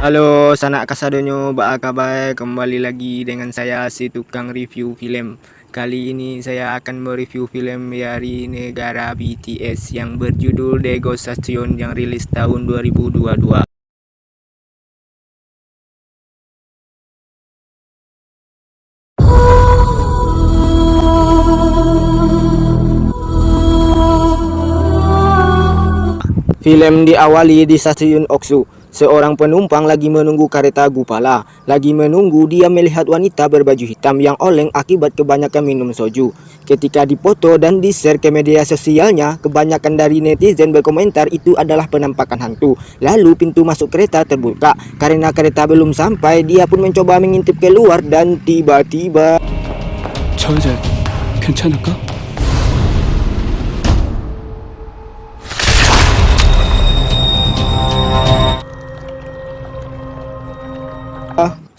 Halo, sanak kasadonyo, Ba kabar? Kembali lagi dengan saya si tukang review film. Kali ini saya akan mereview film dari negara BTS yang berjudul The Ghost Station yang rilis tahun 2022. Film diawali di stasiun Oksu. Seorang penumpang lagi menunggu kereta Gupala. Lagi menunggu, dia melihat wanita berbaju hitam yang oleng akibat kebanyakan minum soju. Ketika dipoto dan di-share ke media sosialnya, kebanyakan dari netizen berkomentar itu adalah penampakan hantu. Lalu pintu masuk kereta terbuka. Karena kereta belum sampai, dia pun mencoba mengintip keluar dan tiba-tiba 저 여자 괜찮을까?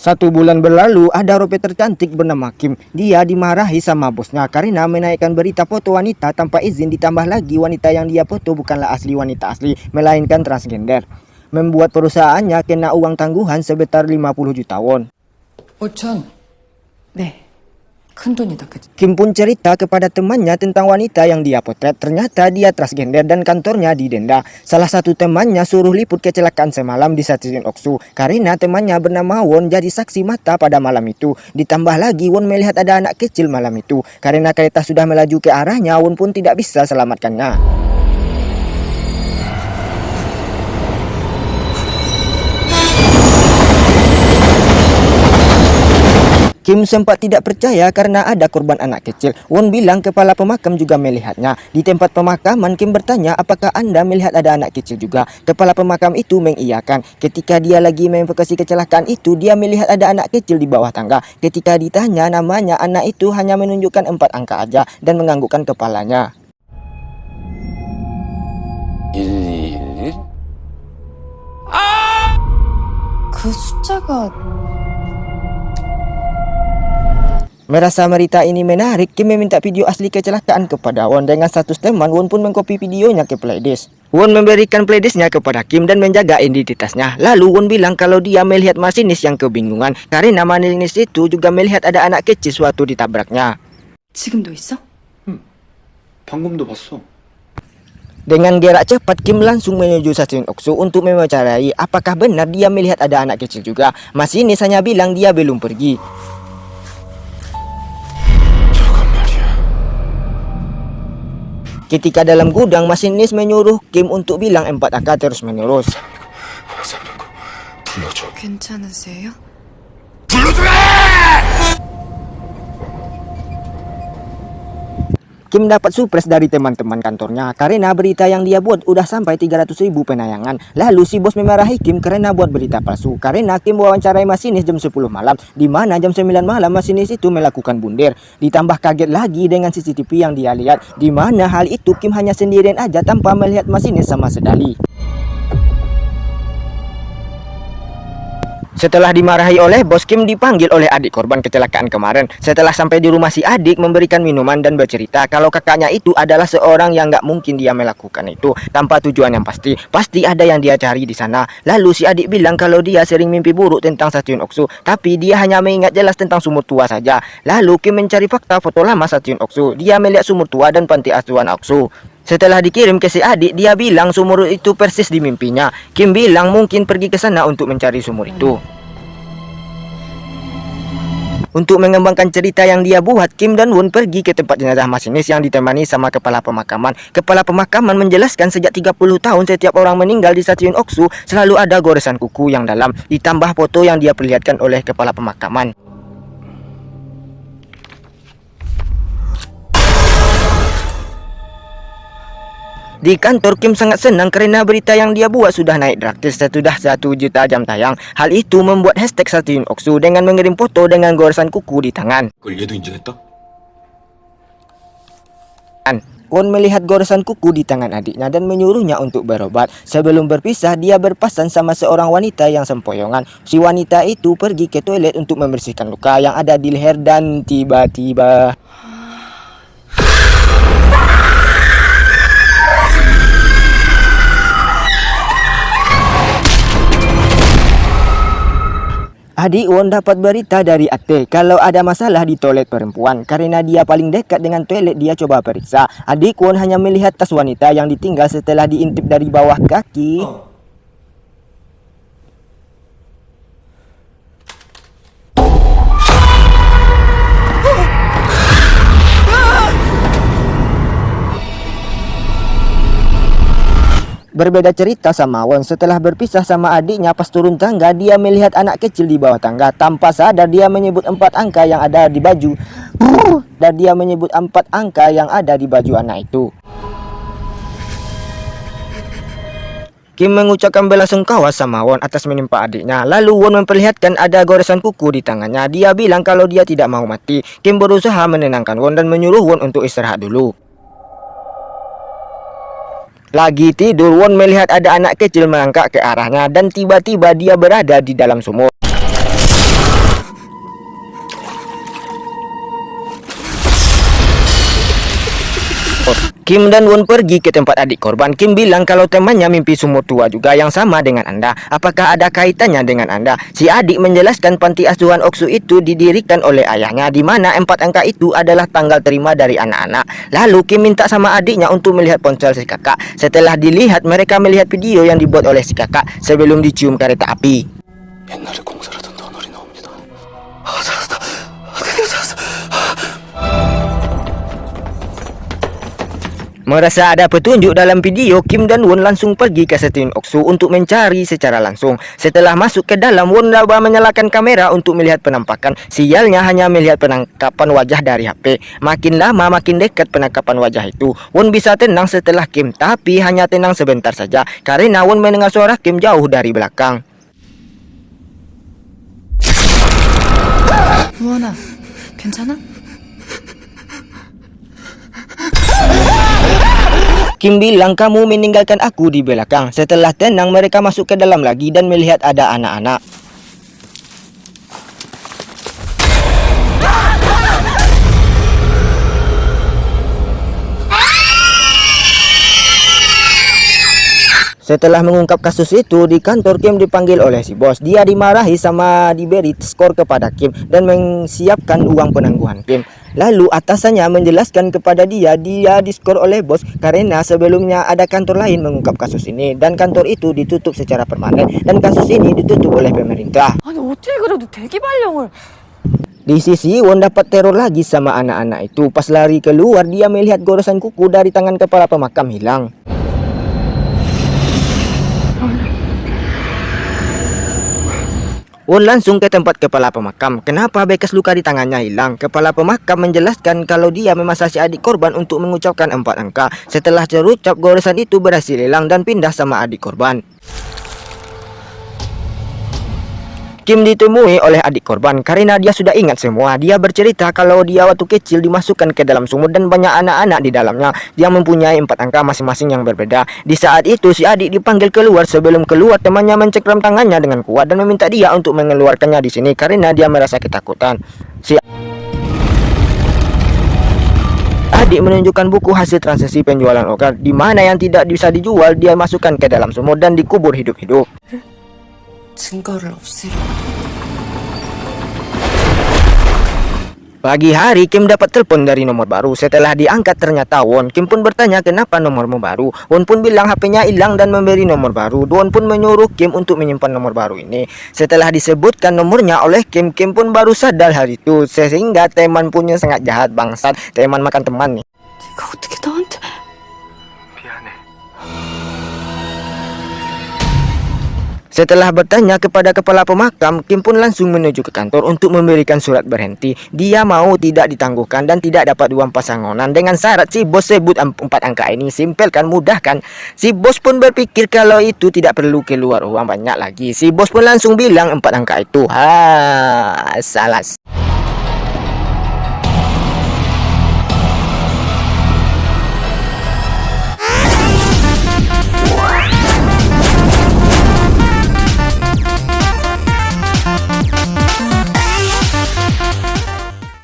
Satu bulan berlalu, ada rope tercantik bernama Kim. Dia dimarahi sama bosnya karena menaikkan berita foto wanita tanpa izin, ditambah lagi wanita yang dia foto bukanlah asli wanita asli, melainkan transgender. Membuat perusahaannya kena uang tangguhan sebesar 50 juta won. 5천. 네. 큰 돈이다, 그치? Kim pun cerita kepada temannya tentang wanita yang dia potret. Ternyata dia transgender dan kantornya didenda. Salah satu temannya suruh liput kecelakaan semalam di stasiun Oksu karena temannya bernama Won jadi saksi mata pada malam itu. Ditambah lagi Won melihat ada anak kecil malam itu. Karena kereta sudah melaju ke arahnya, Won pun tidak bisa selamatkannya. Kim sempat tidak percaya karena ada korban anak kecil. Won bilang kepala pemakam juga melihatnya. Di tempat pemakaman, Kim bertanya, apakah Anda melihat ada anak kecil juga? Kepala pemakam itu mengiyakan. Ketika dia lagi memprovokasi kecelakaan itu, dia melihat ada anak kecil di bawah tangga. Ketika ditanya namanya, anak itu hanya menunjukkan 4 angka aja dan menganggukkan kepalanya. 111? 그 숫자가 Merasa berita ini menarik, Kim meminta video asli kecelakaan kepada Won. Dengan status teman, Won pun mengcopy videonya ke playlist. Won memberikan playlistnya kepada Kim dan menjaga identitasnya. Lalu Won bilang kalau dia melihat masinis yang kebingungan karena masinis itu juga melihat ada anak kecil suatu ditabraknya. 지금도 있어? 방금도 봤어. Dengan gerak cepat, Kim langsung menuju stasiun Oksu untuk mewawancarai apakah benar dia melihat ada anak kecil juga. Masinis hanya bilang dia belum pergi. Ketika dalam gudang, masinis menyuruh Kim untuk bilang 4 angka terus menerus. 불러줘. 괜찮으세요? Kim dapat surprise dari teman-teman kantornya karena berita yang dia buat udah sampai 300.000 penayangan. Lalu si bos memarahi Kim karena buat berita palsu. Karena Kim wawancarai masinis jam 10 malam, di mana jam 9 malam masinis itu melakukan bunder. Ditambah kaget lagi dengan CCTV yang dia lihat, di mana hal itu Kim hanya sendirian aja tanpa melihat masinis sama sekali. Setelah dimarahi oleh bos, Kim dipanggil oleh adik korban kecelakaan kemarin. Setelah sampai di rumah si adik, memberikan minuman dan bercerita kalau kakaknya itu adalah seorang yang gak mungkin dia melakukan itu tanpa tujuan yang pasti. Pasti ada yang dia cari di sana. Lalu si adik bilang kalau dia sering mimpi buruk tentang stasiun Oksu, tapi dia hanya mengingat jelas tentang sumur tua saja. Lalu Kim mencari fakta foto lama stasiun Oksu. Dia melihat sumur tua dan panti asuhan Oksu. Setelah dikirim ke si adik, dia bilang sumur itu persis di mimpinya. Kim bilang mungkin pergi ke sana untuk mencari sumur itu. Untuk mengembangkan cerita yang dia buat, Kim dan Won pergi ke tempat jenazah masinis yang ditemani sama kepala pemakaman. Kepala pemakaman menjelaskan sejak 30 tahun setiap orang meninggal di stasiun Oksu selalu ada goresan kuku yang dalam, ditambah foto yang dia perlihatkan oleh kepala pemakaman. Di kantor, Kim sangat senang karena berita yang dia buat sudah naik drastis sesudah 1 juta jam tayang. Hal itu membuat hashtag stasiun Oksu dengan mengirim foto dengan goresan kuku di tangan. 그걸 얘도 인정했다? Won melihat goresan kuku di tangan adiknya dan menyuruhnya untuk berobat. Sebelum berpisah, dia berpesan sama seorang wanita yang sempoyongan. Si wanita itu pergi ke toilet untuk membersihkan luka yang ada di leher dan tiba-tiba Adik Won dapat berita dari Ate kalau ada masalah di toilet perempuan. Karena dia paling dekat dengan toilet, dia coba periksa. Adik Won hanya melihat tas wanita yang ditinggal setelah diintip dari bawah kaki. Berbeda cerita sama Won. Setelah berpisah sama adiknya pas turun tangga, dia melihat anak kecil di bawah tangga. Tanpa sadar dia menyebut 4 angka yang ada di baju. Dan dia menyebut 4 angka yang ada di baju anak itu. Kim mengucapkan belasungkawa sama Won atas menimpa adiknya. Lalu Won memperlihatkan ada goresan kuku di tangannya. Dia bilang kalau dia tidak mau mati. Kim berusaha menenangkan Won dan menyuruh Won untuk istirahat dulu. Lagi tidur, Won melihat ada anak kecil melangkah ke arahnya dan tiba-tiba dia berada di dalam sumur. Kim dan Won pergi ke tempat adik korban. Kim bilang kalau temannya mimpi sumur tua juga yang sama dengan Anda. Apakah ada kaitannya dengan Anda? Si adik menjelaskan panti asuhan Oksu itu didirikan oleh ayahnya, di mana 4 angka itu adalah tanggal terima dari anak-anak. Lalu Kim minta sama adiknya untuk melihat ponsel si kakak. Setelah dilihat, mereka melihat video yang dibuat oleh si kakak sebelum dicium kereta api. 옛날에 공사하던 터널이 나옵니다. Merasa ada petunjuk dalam video, Kim dan Won langsung pergi ke stasiun Oksu untuk mencari secara langsung. Setelah masuk ke dalam, Won coba menyalakan kamera untuk melihat penampakan. Sialnya hanya melihat penangkapan wajah dari HP. Makin lama makin dekat penangkapan wajah itu. Won bisa tenang setelah Kim, tapi hanya tenang sebentar saja karena Won mendengar suara Kim jauh dari belakang. 우원아, 괜찮아? Kim bilang kamu meninggalkan aku di belakang. Setelah tenang, mereka masuk ke dalam lagi dan melihat ada anak-anak. Setelah mengungkap kasus itu di kantor, Kim dipanggil oleh si bos. Dia dimarahi sama diberi skor kepada Kim dan menyiapkan uang penangguhan Kim. Lalu atasannya menjelaskan kepada dia diskor oleh bos karena sebelumnya ada kantor lain mengungkap kasus ini dan kantor itu ditutup secara permanen dan kasus ini ditutup oleh pemerintah. 아니 어떻게 그래도 대기발령을. Di sisi Won dapat teror lagi sama anak-anak itu. Pas lari keluar, dia melihat goresan kuku dari tangan kepala pemakam hilang. Won langsung ke tempat kepala pemakam. Kenapa bekas luka di tangannya hilang? Kepala pemakam menjelaskan kalau dia memasasi adik korban untuk mengucapkan 4 angka. Setelah terucap, goresan itu berhasil hilang dan pindah sama adik korban. Kim ditemui oleh adik korban karena dia sudah ingat semua. Dia bercerita kalau dia waktu kecil dimasukkan ke dalam sumur dan banyak anak-anak di dalamnya. Dia mempunyai 4 angka masing-masing yang berbeda. Di saat itu si adik dipanggil keluar. Sebelum keluar, temannya mencengkram tangannya dengan kuat dan meminta dia untuk mengeluarkannya di sini karena dia merasa ketakutan. Si adik menunjukkan buku hasil transaksi penjualan organ, di mana yang tidak bisa dijual dia masukkan ke dalam sumur dan dikubur hidup-hidup. 증거를 없애려. Pagi hari, Kim dapat telepon dari nomor baru. Setelah diangkat ternyata Won. Kim pun bertanya kenapa nomormu baru. Won pun bilang HP-nya hilang dan memberi nomor baru. Won pun menyuruh Kim untuk menyimpan nomor baru ini. Setelah disebutkan nomornya oleh Kim, Kim pun baru sadar hari itu. Sehingga teman punya sangat jahat, bangsat. Teman makan teman nih. 네가 어떻게 나한테... Setelah bertanya kepada kepala pemakam, Kim pun langsung menuju ke kantor untuk memberikan surat berhenti. Dia mau tidak ditangguhkan dan tidak dapat uang pasangonan dengan syarat si bos sebut 4 angka ini. Simpel kan, mudah kan? Si bos pun berpikir kalau itu tidak perlu keluar uang banyak lagi. Si bos pun langsung bilang 4 angka itu. Salah.